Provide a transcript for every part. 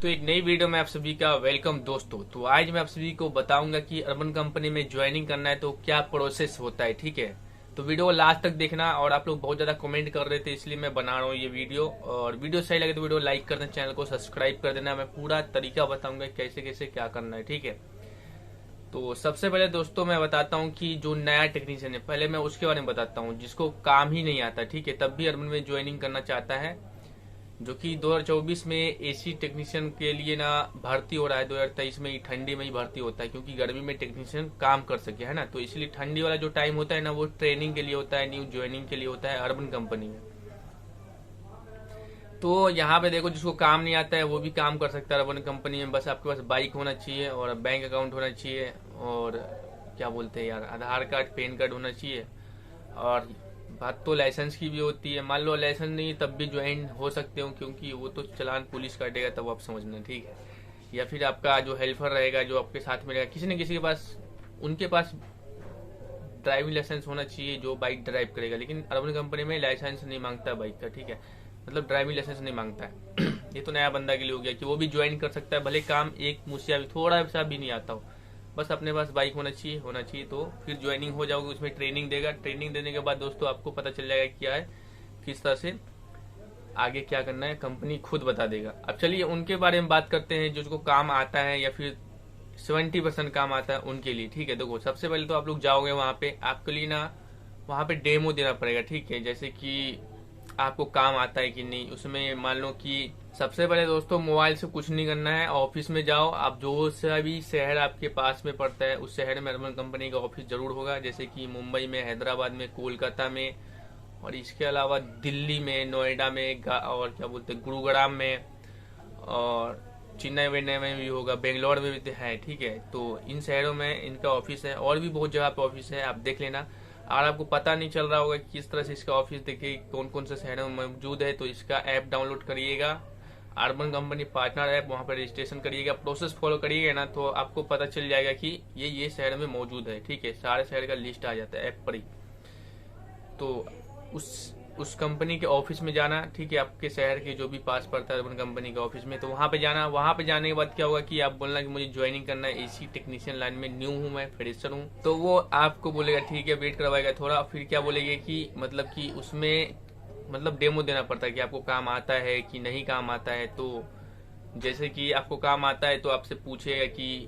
तो एक नई वीडियो में आप सभी का वेलकम दोस्तों। तो आज मैं आप सभी को बताऊंगा कि अर्बन कंपनी में ज्वाइनिंग करना है तो क्या प्रोसेस होता है। ठीक है, तो वीडियो को लास्ट तक देखना। और आप लोग बहुत ज्यादा कमेंट कर रहे थे इसलिए मैं बना रहा हूँ ये वीडियो। और वीडियो सही लगे तो वीडियो लाइक कर देना, चैनल को सब्सक्राइब कर देना। मैं पूरा तरीका बताऊंगा कैसे कैसे क्या करना है। ठीक है, तो सबसे पहले दोस्तों मैं बताता हूँ कि जो नया टेक्नीशियन है, पहले मैं उसके बारे में बताता हूँ जिसको काम ही नहीं आता। ठीक है, तब भी अर्बन में ज्वाइनिंग करना चाहता है, जो कि 2024 में एसी टेक्नीशियन के लिए ना भर्ती हो रहा है। 2023 में ही ठंडी में ही भर्ती होता है, क्योंकि गर्मी में टेक्नीशियन काम कर सके, है ना। तो इसलिए ठंडी वाला जो टाइम होता है ना, वो ट्रेनिंग के लिए होता है, न्यू ज्वाइनिंग के लिए होता है अर्बन कंपनी में। तो यहाँ पे देखो, जिसको काम नहीं आता है वो भी काम कर सकता है अर्बन कंपनी में। बस आपके पास बाइक होना चाहिए और बैंक अकाउंट होना चाहिए, और क्या बोलते हैं यार, आधार कार्ड पैन कार्ड होना चाहिए। और बात तो लाइसेंस की भी होती है। मान लो लाइसेंस नहीं तब भी ज्वाइन हो सकते हो, क्योंकि वो तो चालान पुलिस काटेगा तब आप समझना। ठीक है, या फिर आपका जो हेल्पर रहेगा, जो आपके साथ में रहेगा, किसी न किसी के पास, उनके पास ड्राइविंग लाइसेंस होना चाहिए जो बाइक ड्राइव करेगा। लेकिन अर्बन कंपनी में लाइसेंस नहीं मांगता बाइक का। ठीक है, मतलब ड्राइविंग लाइसेंस नहीं मांगता है। ये तो नया बंदा के लिए हो गया कि वो भी ज्वाइन कर सकता है, भले काम एक मुझसे भी थोड़ा सा भी नहीं आता हो। बस अपने पास बाइक होना चाहिए तो फिर ज्वाइनिंग हो जाओगे। उसमें ट्रेनिंग देगा। ट्रेनिंग देने के बाद दोस्तों आपको पता चल जाएगा क्या है, किस तरह से आगे क्या करना है, कंपनी खुद बता देगा। अब चलिए उनके बारे में बात करते हैं जिसको काम आता है या फिर 70% काम आता है उनके लिए। ठीक है, देखो सबसे पहले तो आप लोग जाओगे वहां पे, आपके लिए ना वहां पे डेमो देना पड़ेगा। ठीक है, जैसे कि आपको काम आता है कि नहीं। उसमें मान लो कि सबसे पहले दोस्तों मोबाइल से कुछ नहीं करना है, ऑफिस में जाओ आप। जो सा भी शहर आपके पास में पड़ता है उस शहर में अर्बन कंपनी का ऑफिस जरूर होगा, जैसे कि मुंबई में, हैदराबाद में, कोलकाता में, और इसके अलावा दिल्ली में, नोएडा में, और क्या बोलते हैं गुरुग्राम में, और चेन्नई वेन्नई में भी होगा, बेंगलोर में भी है। ठीक है, तो इन शहरों में इनका ऑफिस है, और भी बहुत जगह पे ऑफिस है, आप देख लेना। अगर आपको पता नहीं चल रहा होगा कि किस तरह से इसका ऑफिस देखिए कौन कौन से शहरों में मौजूद है, तो इसका ऐप डाउनलोड करिएगा, अर्बन कंपनी पार्टनर ऐप। वहां पर रजिस्ट्रेशन करिएगा, प्रोसेस फॉलो करिएगा ना, तो आपको पता चल जाएगा कि ये शहर में मौजूद है। ठीक है, सारे शहर का लिस्ट आ जाता है ऐप पर ही। तो उस कंपनी के ऑफिस में जाना। ठीक है, आपके शहर के जो भी पास पड़ता है अर्बन कंपनी के ऑफिस में, तो वहां पे जाना। वहां पे जाने के बाद क्या होगा कि आप बोलना कि मुझे ज्वाइनिंग करना है, एसी टेक्नीशियन लाइन में न्यू हूं, मैं फ्रेशर हूं। तो वो आपको बोलेगा ठीक है, वेट करवाएगा थोड़ा। फिर क्या बोलेगा कि मतलब कि उसमें मतलब डेमो देना पड़ता है कि आपको काम आता है कि नहीं काम आता है। तो जैसे कि आपको काम आता है तो आपसे पूछेगा कि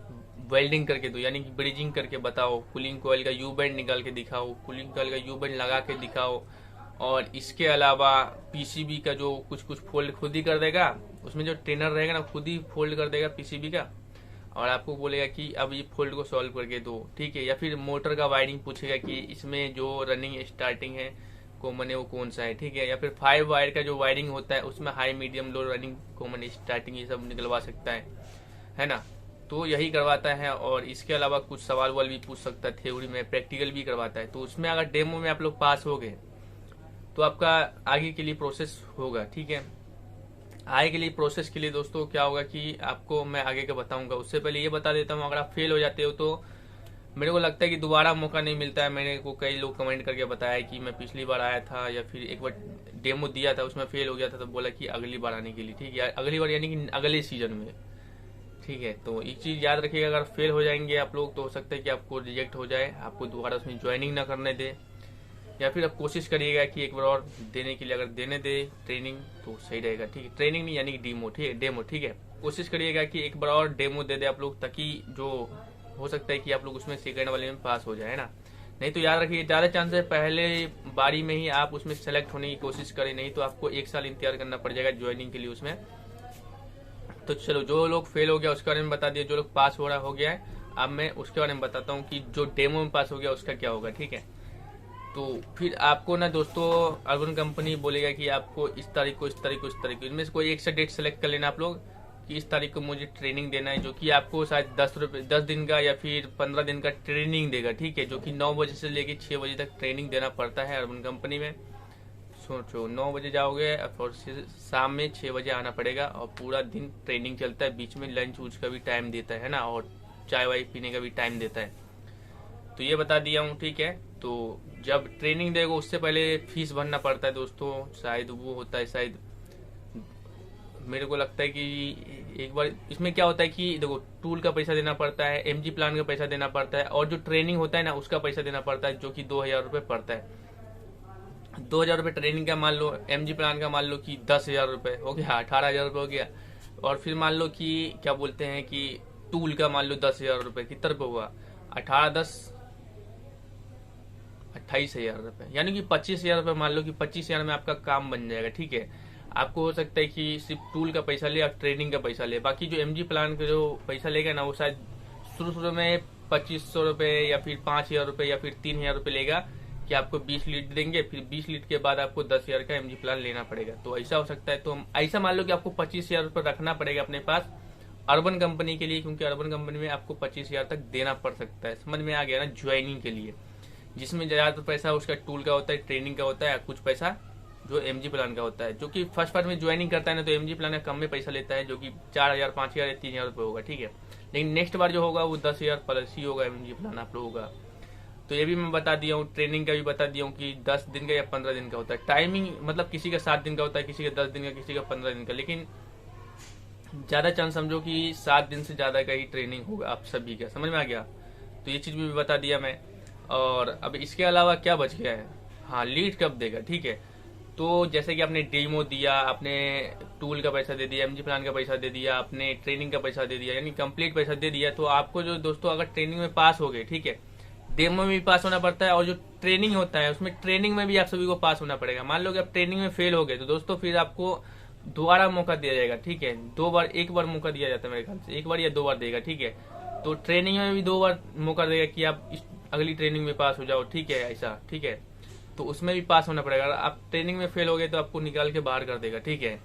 वेल्डिंग करके दो, यानी कि ब्रिजिंग करके बताओ, कूलिंग कॉइल का यू बैंड निकाल के दिखाओ, कूलिंग कॉइल का यू बैंड लगा के दिखाओ। और इसके अलावा पीसीबी का जो कुछ कुछ फोल्ड खुद ही कर देगा, उसमें जो ट्रेनर रहेगा ना खुद ही फोल्ड कर देगा पीसीबी का, और आपको बोलेगा कि अब ये फोल्ड को सॉल्व करके दो। ठीक है, या फिर मोटर का वायरिंग पूछेगा कि इसमें जो रनिंग स्टार्टिंग है कॉमन है वो कौन सा है। ठीक है, या फिर 5 वायर का जो वायरिंग होता है उसमें high medium low running common starting ये सब निकलवा सकता है ना। तो यही करवाता है, और इसके अलावा कुछ सवाल वाल भी पूछ सकता है, थ्योरी में प्रैक्टिकल भी करवाता है। तो उसमें अगर डेमो में आप लोग पास हो गए तो आपका आगे के लिए प्रोसेस होगा। ठीक है, आगे के लिए प्रोसेस के लिए दोस्तों क्या होगा कि आपको मैं आगे का बताऊंगा। उससे पहले ये बता देता हूँ, अगर आप फेल हो जाते हो तो मेरे को लगता है कि दोबारा मौका नहीं मिलता है। मेरे को कई लोग कमेंट करके बताया कि मैं पिछली बार आया था या फिर एक बार डेमो दिया था उसमें फेल हो गया था, तो बोला कि अगली बार आने के लिए। ठीक है, अगली बार यानी कि अगले सीजन में। ठीक है, तो एक चीज याद रखिएगा, अगर फेल हो जाएंगे आप लोग तो हो सकता है कि आपको रिजेक्ट हो जाए, आपको दोबारा उसमें ज्वाइनिंग ना करने दे। या फिर आप कोशिश करिएगा कि एक बार और देने के लिए, अगर देने दे ट्रेनिंग तो सही रहेगा। ठीक है, ट्रेनिंग नहीं यानी कि डेमो। ठीक है, डेमो। ठीक है, कोशिश करिएगा कि एक बार और डेमो दे दे आप लोग, ताकि जो हो सकता है कि आप लोग उसमें सेकंड वाले में पास हो जाए, है ना। नहीं तो याद रखिए ज्यादा चांस है पहले बारी में ही आप उसमें सेलेक्ट होने की कोशिश करें, नहीं तो आपको 1 साल इंतजार करना पड़ जाएगा ज्वाइनिंग के लिए उसमें। तो चलो, जो लोग फेल हो गया उसके बारे में बता दिया, जो लोग पास हो गया है अब मैं उसके बारे में बताता हूँ कि जो डेमो में पास हो गया उसका क्या होगा। ठीक है, तो फिर आपको ना दोस्तों अर्बन कंपनी बोलेगा कि आपको इस तारीख को, इस तारीख को, इस तारीख को, इनमें से कोई एक सा डेट सेलेक्ट कर लेना आप लोग कि इस तारीख को मुझे ट्रेनिंग देना है, जो कि आपको शायद 10 दिन का या फिर 15 दिन का ट्रेनिंग देगा। ठीक है, जो कि 9 बजे से लेकर 6 बजे तक ट्रेनिंग देना पड़ता है अर्बन कंपनी में। सोचो 9 बजे जाओगे और शाम में 6 बजे आना पड़ेगा, और पूरा दिन ट्रेनिंग चलता है, बीच में लंच वूच का भी टाइम देता है ना, और चाय वाय पीने का भी टाइम देता है। तो ये बता दिया हूँ। ठीक है, तो जब ट्रेनिंग देगा उससे पहले फीस भरना पड़ता है दोस्तों, शायद वो होता है शायद मेरे को लगता है कि एक बार इसमें क्या होता है कि देखो, टूल का पैसा देना पड़ता है, एमजी प्लान का पैसा देना पड़ता है, और जो ट्रेनिंग होता है ना उसका पैसा देना पड़ता है, जो कि 2,000 रुपये पड़ता है। 2,000 रुपये ट्रेनिंग का मान लो, एमजी प्लान का मान लो कि 10,000 रुपये हो गया, 18,000 रुपये हो गया। और फिर मान लो कि क्या बोलते हैं कि टूल का मान लो 10,000 रुपये, कितना रुपये हुआ, 18 10 28,000 रुपये, यानी कि 25,000 रुपये। मान लो कि 25,000 में आपका काम बन जाएगा। ठीक है, आपको हो सकता है कि सिर्फ टूल का पैसा ले और ट्रेनिंग का पैसा ले, बाकी जो एमजी प्लान का जो पैसा लेगा ना वो शायद शुरू में 2,500 रुपये या फिर 5,000 रुपये या फिर 3,000 रुपये लेगा कि आपको 20 लीटर देंगे, फिर 20 लीटर के बाद आपको 10,000 का एमजी प्लान लेना पड़ेगा। तो ऐसा हो सकता है। तो ऐसा मान लो कि आपको 25,000 रुपये रखना पड़ेगा अपने पास अर्बन कंपनी के लिए, क्योंकि अर्बन कंपनी में आपको 25,000 तक देना पड़ सकता है। समझ में आ गया ना, ज्वाइनिंग के लिए, जिसमें ज्यादातर पैसा उसका टूल का होता है, ट्रेनिंग का होता है, कुछ पैसा जो एमजी प्लान का होता है। जो कि फर्स्ट में ज्वाइनिंग करता है ना, तो एमजी प्लान का कम में पैसा लेता है, जो कि 4,000 5,000 या 3,000 रुपये होगा। ठीक है, लेकिन नेक्स्ट बार जो होगा वो 10,000 प्लस ही होगा एमजी प्लान आप लोगों का। तो ये भी मैं बता दिया हूँ, ट्रेनिंग का भी बता दिया हूँ कि 10 दिन का या 15 दिन का होता है। टाइमिंग मतलब किसी का 7 दिन का होता है, किसी का 10 दिन का, किसी का 15 दिन का, लेकिन ज्यादा चांस समझो कि 7 दिन से ज्यादा का ही ट्रेनिंग होगा आप सभी का। समझ में आ गया? तो ये चीज भी बता दिया मैं। और अब इसके अलावा क्या बच गया है, हाँ, लीड कब देगा। ठीक है, तो जैसे कि आपने डेमो दिया, आपने टूल का पैसा दे दिया, एमजी प्लान का पैसा दे दिया, आपने ट्रेनिंग का पैसा दे दिया, यानी कंप्लीट पैसा दे दिया, तो आपको जो दोस्तों अगर ट्रेनिंग में पास हो गए, ठीक है, डेमो में भी पास होना पड़ता है, और जो ट्रेनिंग होता है उसमें ट्रेनिंग में भी आप सभी को पास होना पड़ेगा। मान लो कि आप ट्रेनिंग में फेल हो गए तो दोस्तों फिर आपको दोबारा मौका दिया जाएगा। ठीक है, 2 बार, 1 बार मौका दिया जाता है मेरे ख्याल से, 1 बार या 2 बार देगा। ठीक है, तो ट्रेनिंग में भी 2 बार मौका देगा कि आप अगली ट्रेनिंग में पास हो जाओ। ठीक है, ऐसा। ठीक है, तो उसमें भी पास होना पड़ेगा। अगर आप ट्रेनिंग में फेल हो गए तो आपको निकाल के बाहर कर देगा। ठीक है,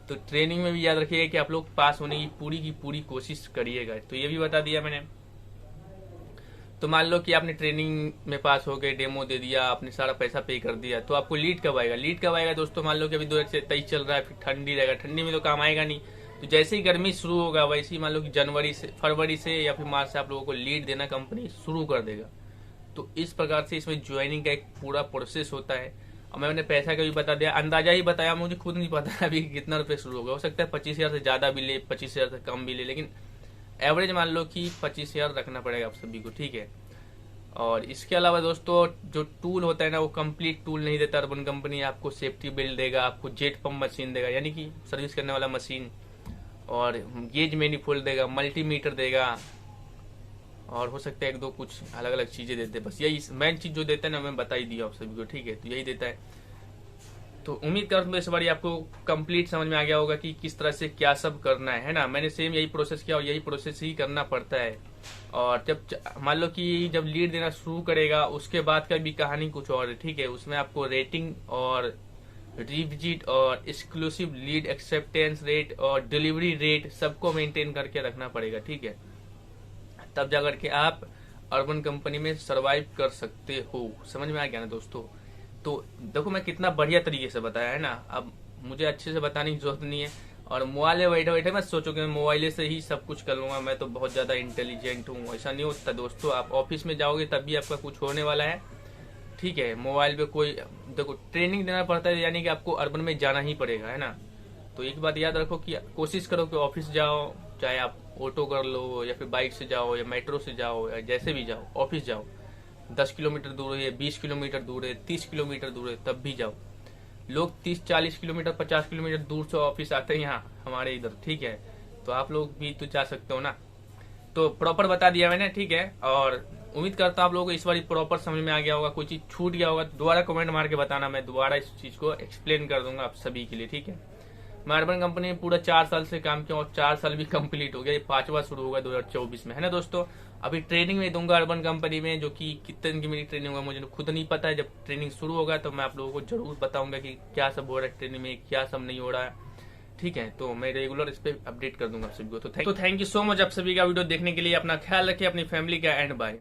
तो ट्रेनिंग में भी याद रखिएगा कि आप लोग पास होने की पूरी कोशिश करिएगा। तो ये भी बता दिया मैंने। तो मान लो कि आपने ट्रेनिंग में पास हो गए, डेमो दे दिया, आपने सारा पैसा पे कर दिया, तो आपको लीड कब आएगा? लीड कब आएगा दोस्तों? मान लो कि अभी 2023 चल रहा है, फिर ठंडी रहेगा, ठंडी में तो काम आएगा नहीं। तो जैसे ही गर्मी शुरू होगा वैसे ही मान लो कि फरवरी से या फिर मार्च से आप लोगों को लीड देना कंपनी शुरू कर देगा। तो इस प्रकार से इसमें ज्वाइनिंग का एक पूरा प्रोसेस होता है। और मैंने पैसा का भी बता दिया, अंदाजा ही बताया, मुझे खुद नहीं पता अभी कितना रुपये शुरू होगा। हो सकता है 25,000 से ज्यादा भी ले, 25,000 से कम भी ले, लेकिन एवरेज मान लो कि 25,000 रखना पड़ेगा आप सभी को। ठीक है, और इसके अलावा दोस्तों जो टूल होता है ना वो कंप्लीट टूल नहीं देता अर्बन कंपनी। आपको सेफ्टी बेल्ट देगा, आपको जेट पंप मशीन देगा, यानी कि सर्विस करने वाला मशीन, और गेज मैनिफोल्ड देगा, मल्टीमीटर देगा, और हो सकता है 1-2 कुछ अलग अलग चीजें देते हैं। बस यही मेन चीज जो देता है ना मैं बता ही दिया आप सभी को। ठीक है, तो यही देता है। तो उम्मीद करता हूँ इस बार आपको कंप्लीट समझ में आ गया होगा कि किस तरह से क्या सब करना है ना। मैंने सेम यही प्रोसेस किया और यही प्रोसेस ही करना पड़ता है। और जब मान लो कि जब लीड देना शुरू करेगा उसके बाद का भी कहानी कुछ और है। ठीक है, उसमें आपको रेटिंग और रिविजिट और एक्सक्लूसिव लीड एक्सेप्टेंस रेट और डिलीवरी रेट सबको मेंटेन करके रखना पड़ेगा। ठीक है, तब जाकर के आप अर्बन कंपनी में सरवाइव कर सकते हो। समझ में आ गया ना दोस्तों? तो देखो मैं कितना बढ़िया तरीके से बताया है ना। अब मुझे अच्छे से बताने की जरूरत नहीं है, और मोबाइल में बैठे बैठे मत सोचो कि मैं मोबाइल से ही सब कुछ कर लूंगा, मैं तो बहुत ज्यादा इंटेलिजेंट हूँ। ऐसा नहीं होता दोस्तों। आप ऑफिस में जाओगे तब भी आपका कुछ होने वाला है। ठीक है, मोबाइल पे कोई देखो ट्रेनिंग देना पड़ता है, यानी कि आपको अर्बन में जाना ही पड़ेगा, है ना। तो एक बात याद रखो कि कोशिश करो कि ऑफिस जाओ, चाहे आप ऑटो कर लो या फिर बाइक से जाओ या मेट्रो से जाओ या जैसे भी जाओ, ऑफिस जाओ। 10 किलोमीटर दूर है, 20 किलोमीटर दूर है, 30 किलोमीटर दूर है, तब भी जाओ। लोग 30-40 किलोमीटर 50 किलोमीटर दूर से ऑफिस आते हैं यहाँ हमारे इधर। ठीक है, तो आप लोग भी तो जा सकते हो ना। तो प्रॉपर बता दिया मैंने। ठीक है, और उम्मीद करता हूँ आप लोगों को इस बार प्रॉपर समझ में आ गया होगा। कोई चीज छूट गया होगा तो दोबारा कमेंट मार के बताना, मैं दोबारा इस चीज को एक्सप्लेन कर दूंगा आप सभी के लिए। ठीक है, मैं अर्बन कंपनी में पूरा 4 साल से काम किया और 4 साल भी कंप्लीट हो गया। ये 5वां शुरू होगा 2024 में, है ना दोस्तों। अभी ट्रेनिंग में दूंगा अर्बन कंपनी में, जो कि कितने दिन की मेरी ट्रेनिंग होगा मुझे खुद नहीं पता है। जब ट्रेनिंग शुरू होगा तो मैं आप लोगों को जरूर बताऊंगा कि क्या सब हो रहा है ट्रेनिंग में, क्या सब नहीं हो रहा है। ठीक है, तो मैं रेगुलर इस पे अपडेट कर दूंगा आप सभी को। तो थैंक यू सो मच आप सभी का वीडियो देखने के लिए। अपना ख्याल रखिए, अपनी फैमिली का, एंड बाय।